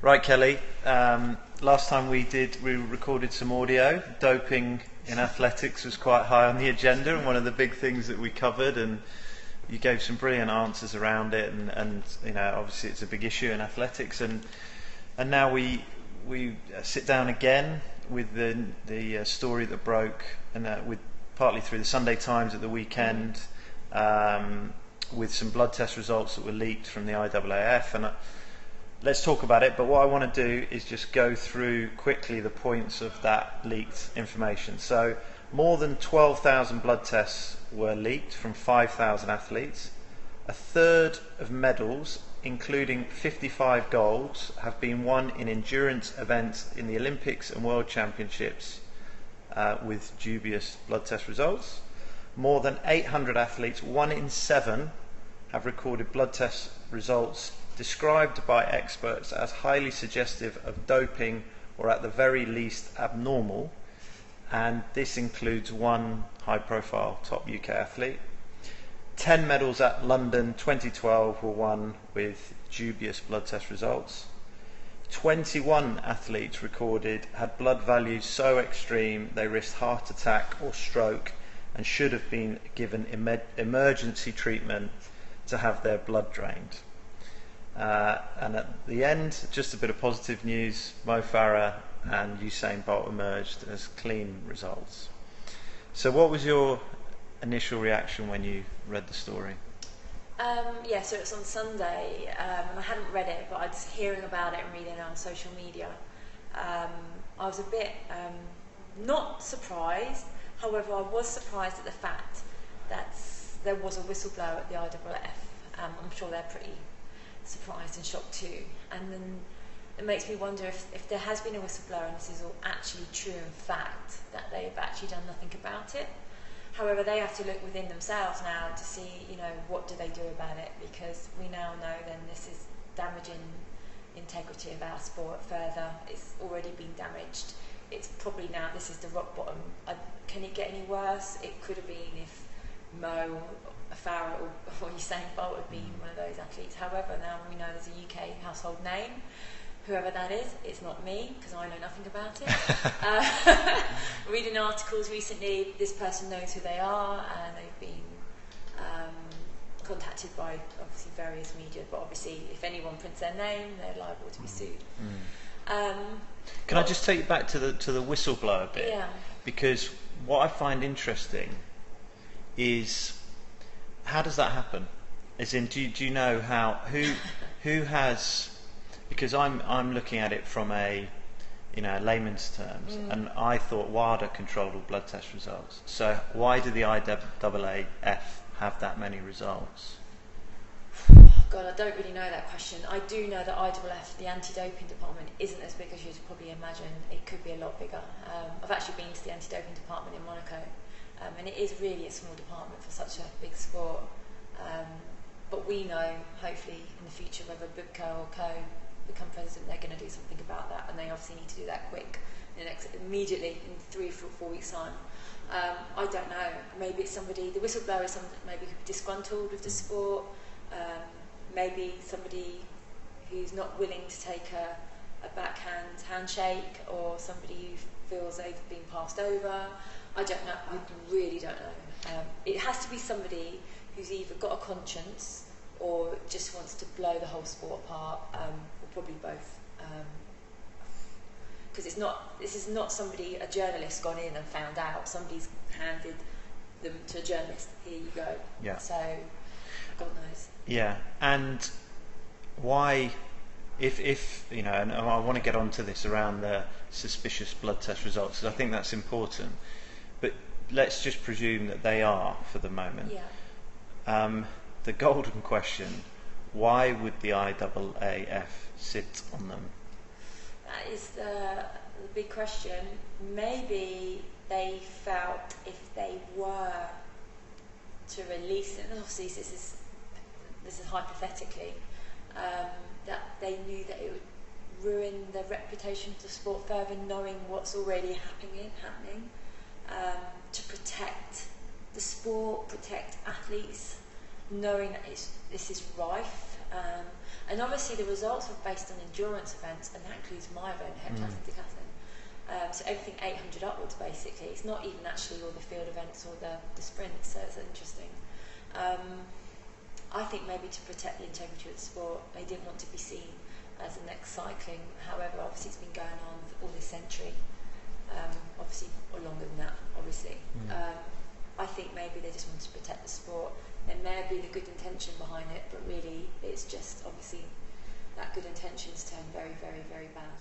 Right, Kelly. Last time we recorded some audio. Doping in athletics was quite high on the agenda, and one of the big things that we covered. And you gave some brilliant answers around it. And you know, obviously, it's a big issue in athletics. And now we sit down again with the story that broke, and with partly through the Sunday Times at the weekend, with some blood test results that were leaked from the IAAF. And let's talk about it, but what I want to do is just go through quickly the points of that leaked information. So more than 12,000 blood tests were leaked from 5,000 athletes. A third of medals, including 55 golds, have been won in endurance events in the Olympics and World Championships with dubious blood test results. More than 800 athletes, 1 in 7, have recorded blood test results described by experts as highly suggestive of doping or at the very least abnormal, and this includes 1 high-profile top UK athlete. 10 medals at London 2012 were won with dubious blood test results. 21 athletes had blood values so extreme they risked heart attack or stroke and should have been given emergency treatment to have their blood drained. And at the end, just a bit of positive news: Mo Farah and Usain Bolt emerged as clean results. So what was your initial reaction when you read the story? Yeah, so it's on Sunday, and I hadn't read it, but I was hearing about it and reading it on social media. I was a bit not surprised. However, I was surprised at the fact that there was a whistleblower at the IAAF. I'm sure they're pretty surprised and shocked too. And then it makes me wonder if there has been a whistleblower and this is all actually true in fact, that they've actually done nothing about it. However, they have to look within themselves now to see, you know, what do they do about it, because we now know then this is damaging integrity of our sport further. It's already been damaged. It's probably now, this is the rock bottom. Can it get any worse? It could have been if Mo Farah or Usain Bolt had been one of those athletes. However, now we know there's a UK household name. Whoever that is, it's not me, because I know nothing about it. Reading articles recently, this person knows who they are, and they've been contacted by obviously various media, but obviously if anyone prints their name, they're liable to be sued. Can I just take you back to the whistleblower bit? Yeah. Because what I find interesting is, how does that happen? As in, do you know who has? Because I'm looking at it from a layman's terms, and I thought WADA controlled all blood test results. So why do the IAAF have that many results? God, I don't really know that question. I do know that IAAF, the anti-doping department, isn't as big as you'd probably imagine. It could be a lot bigger. I've actually been to the anti-doping department in Monaco, and it is really a small department for such a big sport. But we know, hopefully, in the future, whether Bubka or Co become president, they're going to do something about that, and they obviously need to do that quick, immediately, in 3 or 4 weeks' time. I don't know. Maybe it's somebody. The whistleblower is somebody maybe disgruntled with the sport. Maybe somebody who's not willing to take a backhand handshake, or somebody who feels they've been passed over. I don't know. I really don't know. It has to be somebody who's either got a conscience or just wants to blow the whole sport apart, or probably both. Because this is not somebody, a journalist gone in and found out. Somebody's handed them to a journalist. Here you go. Yeah. So, God knows. Yeah, and why, if you know, and I want to get onto this around the suspicious blood test results, because I think that's important. But let's just presume that they are for the moment. Yeah. The golden question: why would the IAAF sit on them? That is the big question. Maybe they felt if they were to release it, and obviously this is hypothetically, that they knew that it would ruin the reputation of the sport further, knowing what's already happening, to protect the sport, protect athletes, knowing that this is rife. And obviously the results were based on endurance events, and that includes my event, heptathlon decathlon. So everything 800 upwards basically. It's not even actually all the field events or the sprints, so it's interesting. I think maybe to protect the integrity of the sport, they didn't want to be seen as the next cycling. However, obviously it's been going on for all this century, obviously, or longer than that, obviously. I think maybe they just want to protect the sport. There may have been a good intention behind it, but really it's just obviously that good intention's turned very, very, very bad.